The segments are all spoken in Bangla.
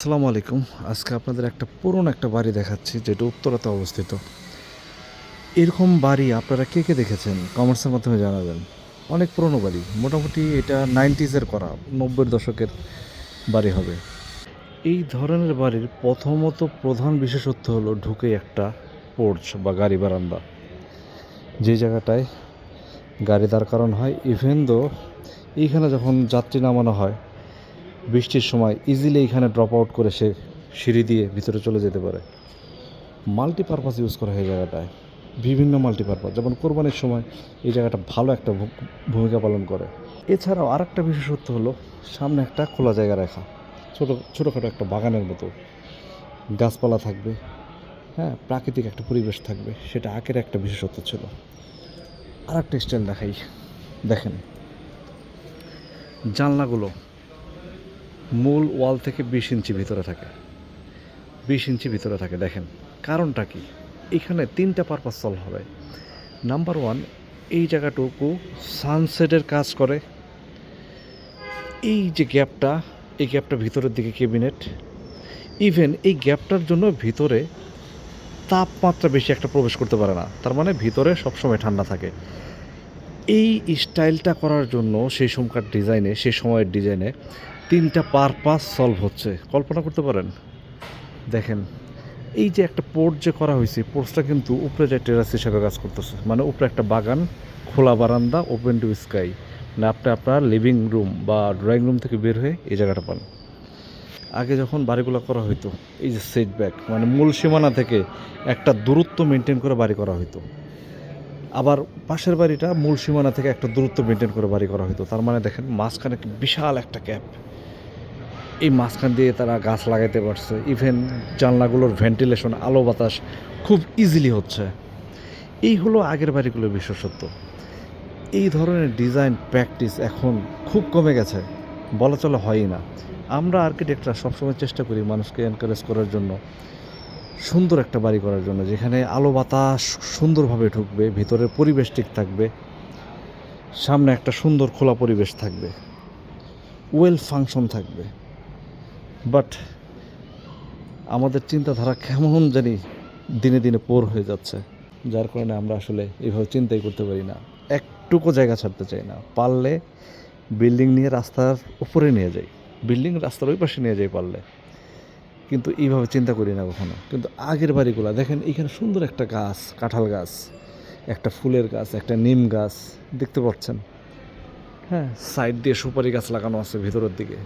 আসসালামু আলাইকুম। আজকে আপনাদের একটা পুরনো একটা বাড়ি দেখাচ্ছি যেটা উত্তরাতে অবস্থিত। এরকম বাড়ি আপনারা কে কে দেখেছেন কমেন্টসের মাধ্যমে জানাবেন। অনেক পুরনো বাড়ি, মোটামুটি এটা 90s করা, 90-এর দশকের বাড়ি হবে। এই ধরনের বাড়ির প্রথমত প্রধান বিশেষত্ব হলো ঢুকে একটা পোর্চ বা গাড়ি বারান্দা, যে জায়গাটায় গাড়ি দাঁড় করানো হয়। ইভেন দো এইখানে যখন যাত্রী নামানো হয় বৃষ্টির সময় ইজিলি এইখানে ড্রপ আউট করে সে সিঁড়ি দিয়ে ভিতরে চলে যেতে পারে। মাল্টিপারপাস ইউজ করা হয় এই জায়গাটায়, বিভিন্ন মাল্টিপারপাস, যেমন কোরবানির সময় এই জায়গাটা ভালো একটা ভূমিকা পালন করে। এছাড়াও আর একটা বিশেষত্ব হলো সামনে একটা খোলা জায়গা রাখা, ছোটোখাটো একটা বাগানের মতো, গাছপালা থাকবে, হ্যাঁ, প্রাকৃতিক একটা পরিবেশ থাকবে, সেটা আগের একটা বিশেষত্ব ছিল। আর একটা স্টাইল দেখাই, দেখেন জানলাগুলো মূল ওয়াল থেকে 20 ইঞ্চি ভিতরে থাকে, 20 ইঞ্চি ভিতরে থাকে। দেখেন কারণটা কি, এখানে তিনটা পারপাস সলভ হবে। নাম্বার ওয়ান, এই জায়গাটুকু সানসেটের কাজ করে। এই যে গ্যাপটা, এই গ্যাপটা ভিতরের দিকে ক্যাবিনেট, ইভেন এই গ্যাপটার জন্য ভিতরে তাপমাত্রা বেশি একটা প্রবেশ করতে পারে না, তার মানে ভিতরে সবসময় ঠান্ডা থাকে। এই স্টাইলটা করার জন্য সেই সময়কার ডিজাইনে, সেই সময়ের ডিজাইনে তিনটা পারপাস সলভ হচ্ছে, কল্পনা করতে পারেন। দেখেন এই যে একটা পোর্ট যে করা হয়েছে, পোর্টসটা কিন্তু উপরে যে টেরাস হিসাবে কাজ করতেছে, মানে উপরে একটা বাগান, খোলা বারান্দা, ওপেন টু স্কাই, মানে আপনি আপনার লিভিং রুম বা ড্রয়িং রুম থেকে বের হয়ে এই জায়গাটা পান। আগে যখন বাড়িগুলো করা হইতো, এই যে সেটব্যাক, মানে মূল সীমানা থেকে একটা দূরত্ব মেনটেন করে বাড়ি করা হইতো, আবার পাশের বাড়িটা মূল সীমানা থেকে একটা দূরত্ব মেনটেন করে বাড়ি করা হইতো। তার মানে দেখেন মাঝখানে বিশাল একটা গ্যাপ, এই মাঝখান দিয়ে তারা গাছ লাগাইতে পারছে। ইভেন জানলাগুলোর ভেন্টিলেশন, আলো বাতাস খুব ইজিলি হচ্ছে। এই হলো আগের বাড়িগুলোর বিশেষত্ব। এই ধরনের ডিজাইন প্র্যাকটিস এখন খুব কমে গেছে, বলা চলে হয়ই না। আমরা আর্কিটেক্টরা সবসময় চেষ্টা করি মানুষকে এনকারেজ করার জন্য, সুন্দর একটা বাড়ি করার জন্য, যেখানে আলো বাতাস সুন্দরভাবে ঢুকবে, ভিতরের পরিবেশ ঠিক থাকবে, সামনে একটা সুন্দর খোলা পরিবেশ থাকবে, ওয়েল ফাংশন থাকবে। বাট আমাদের চিন্তাধারা কেমন জানি দিনে দিনে পোর হয়ে যাচ্ছে, যার কারণে আমরা আসলে এইভাবে চিন্তাই করতে পারি না, একটুকু জায়গা ছাড়তে চাই না। পারলে বিল্ডিং নিয়ে রাস্তার উপরে নিয়ে যাই, বিল্ডিং রাস্তার ওই পাশে নিয়ে যাই পারলে, কিন্তু এইভাবে চিন্তা করি না কখনো। কিন্তু আগের বাড়িগুলো দেখেন, এখানে সুন্দর একটা গাছ, কাঁঠাল গাছ, একটা ফুলের গাছ, একটা নিম গাছ দেখতে পাচ্ছেন, হ্যাঁ, সাইড দিয়ে সুপারি গাছ লাগানো আছে ভিতরের দিকে,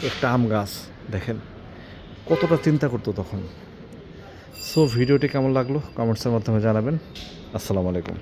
একটা আম গাছ। দেখেন কতটা চিন্তা করতো তখন। সো ভিডিওটি কেমন লাগলো কমেন্টসের মাধ্যমে জানাবেন। আসসালামু আলাইকুম।